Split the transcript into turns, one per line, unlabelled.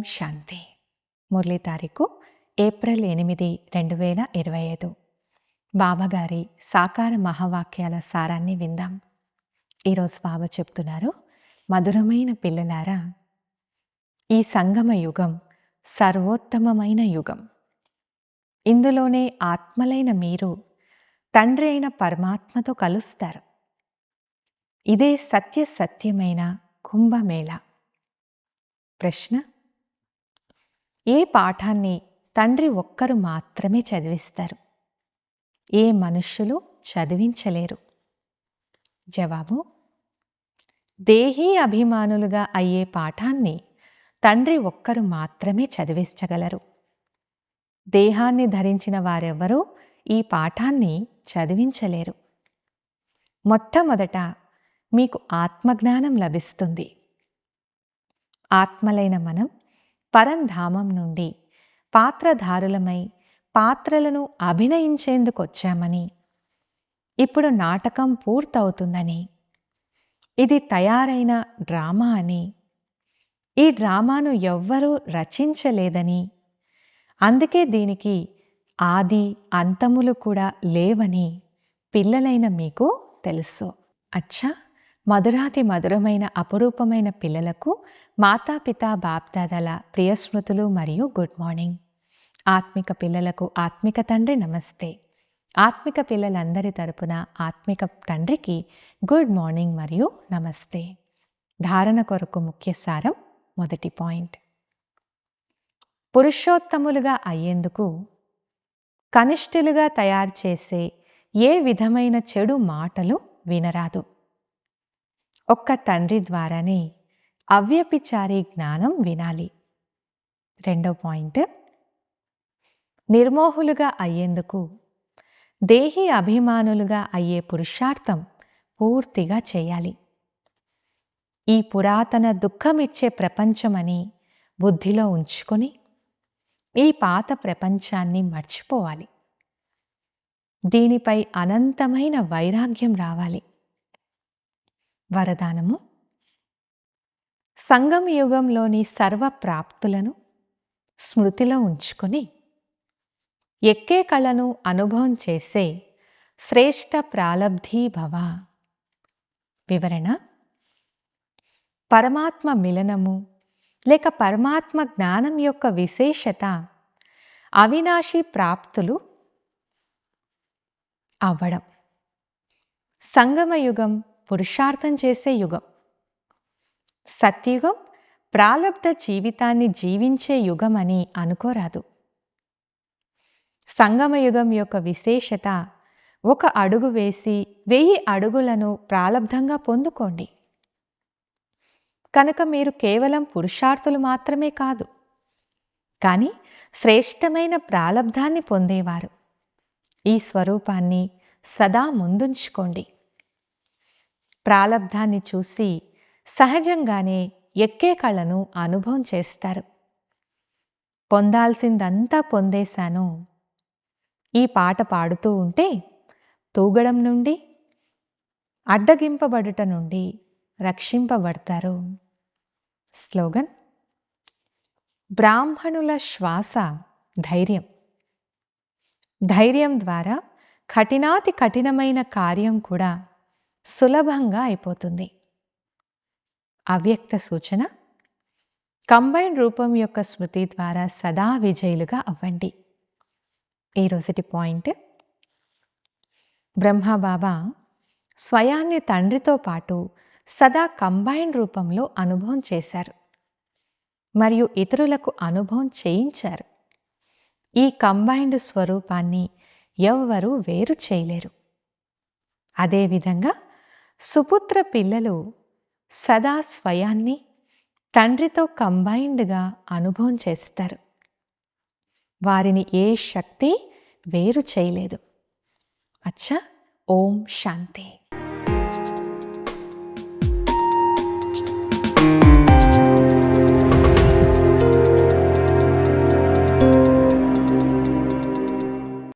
శాంతి. మురళీ తారీఖు ఏప్రిల్ 8, 2025. బాబాగారి సాకార మహావాక్యాల సారాన్ని విందాం. ఈరోజు బాబా చెప్తున్నారు, మధురమైన పిల్లలారా, ఈ సంగమ యుగం సర్వోత్తమమైన యుగం. ఇందులోనే ఆత్మలైన మీరు తండ్రి అయిన పరమాత్మతో కలుస్తారు. ఇదే సత్యమైన కుంభమేళ. ప్రశ్న: ఏ పాఠాన్ని తండ్రి ఒక్కరు మాత్రమే చదివిస్తారు? ఏ మనుష్యులు చదివించలేరు? జవాబు: దేహీ అభిమానులుగా అయ్యే పాఠాన్ని తండ్రి ఒక్కరు మాత్రమే చదివించగలరు. దేహాన్ని ధరించిన వారెవ్వరూ ఈ పాఠాన్ని చదివించలేరు. మొట్టమొదట మీకు ఆత్మజ్ఞానం లభిస్తుంది. ఆత్మలైన మనం పరంధామం నుండి పాత్రధారులమై పాత్రలను అభినయించేందుకొచ్చామని, ఇప్పుడు నాటకం పూర్తవుతుందని, ఇది తయారైన డ్రామా అని, ఈ డ్రామాను ఎవ్వరూ రచించలేదని, అందుకే దీనికి ఆది అంతములు కూడా లేవని పిల్లలైన మీకు తెలుసు. అచ్చా, మధురాతి మధురమైన అపురూపమైన పిల్లలకు మాతాపితా బాప్దాదాల ప్రియస్మృతులు మరియు గుడ్ మార్నింగ్. ఆత్మిక పిల్లలకు ఆత్మిక తండ్రి నమస్తే. ఆత్మిక పిల్లలందరి తరపున ఆత్మిక తండ్రికి గుడ్ మార్నింగ్ మరియు నమస్తే. ధారణ కొరకు ముఖ్య సారం. మొదటి పాయింట్: పురుషోత్తములుగా అయ్యేందుకు కనిష్ఠులుగా తయారు చేసే ఏ విధమైన చెడు మాటలు వినరాదు. ఒక్క తండ్రి ద్వారానే అవ్యభిచారి జ్ఞానం వినాలి. రెండో పాయింట్: నిర్మోహులుగా అయ్యేందుకు దేహీ అభిమానులుగా అయ్యే పురుషార్థం పూర్తిగా చేయాలి. ఈ పురాతన దుఃఖమిచ్చే ప్రపంచమని బుద్ధిలో ఉంచుకొని ఈ పాత ప్రపంచాన్ని మర్చిపోవాలి. దీనిపై అనంతమైన వైరాగ్యం రావాలి. వరదానము: సంగమ యుగంలోని సర్వ ప్రాప్తులను స్మృతిలో ఉంచుకొని ఎక్కే కళను అనుభవం చేసే శ్రేష్ఠ ప్రాలబ్ధి భవ. వివరణ: పరమాత్మ మిలనము లేక పరమాత్మ జ్ఞానం యొక్క విశేషత అవినాశి ప్రాప్తులు అవ్వడం. సంగమ యుగం పురుషార్థం చేసే యుగం. సత్యుగం ప్రాలబ్ధ జీవితాన్ని జీవించే యుగం అని అనుకోరాదు. సంగమ యుగం యొక్క విశేషత, ఒక అడుగు వేసి 1000 అడుగులను ప్రాలబ్ధంగా పొందుకోండి. కనుక మీరు కేవలం పురుషార్థులు మాత్రమే కాదు, కానీ శ్రేష్టమైన ప్రాలబ్ధాన్ని పొందేవారు. ఈ స్వరూపాన్ని సదా ముందుంచుకోండి. ప్రాలబ్ధాన్ని చూసి సహజంగానే ఎక్కే కళను అనుభవం చేస్తారు. పొందాల్సిందంతా పొందేశాను. ఈ పాట పాడుతూ ఉంటే తూగడం నుండి, అడ్డగింపబడుట నుండి రక్షింపబడతారు. స్లోగన్: బ్రాహ్మణుల శ్వాస ధైర్యం. ధైర్యం ద్వారా కఠినాతి కఠినమైన కార్యం కూడా సులభంగా అయిపోతుంది. అవ్యక్త సూచన: కంబైన్ రూపం యొక్క స్మృతి ద్వారా సదా విజయులుగా అవ్వండి. ఈరోజుటి పాయింట్: బ్రహ్మబాబా స్వయాన్ని తండ్రితో పాటు సదా కంబైన్ రూపంలో అనుభవం చేశారు మరియు ఇతరులకు అనుభవం చేయించారు. ఈ కంబైన్డ్ స్వరూపాన్ని ఎవ్వరూ వేరు చేయలేరు. అదేవిధంగా సుపుత్ర పిల్లలు సదా స్వయాన్ని తండ్రితో కంబైన్డ్గా అనుభవం చేస్తారు. వారిని ఏ శక్తి వేరు చేయలేదు. అచ్చా, ఓం శాంతి.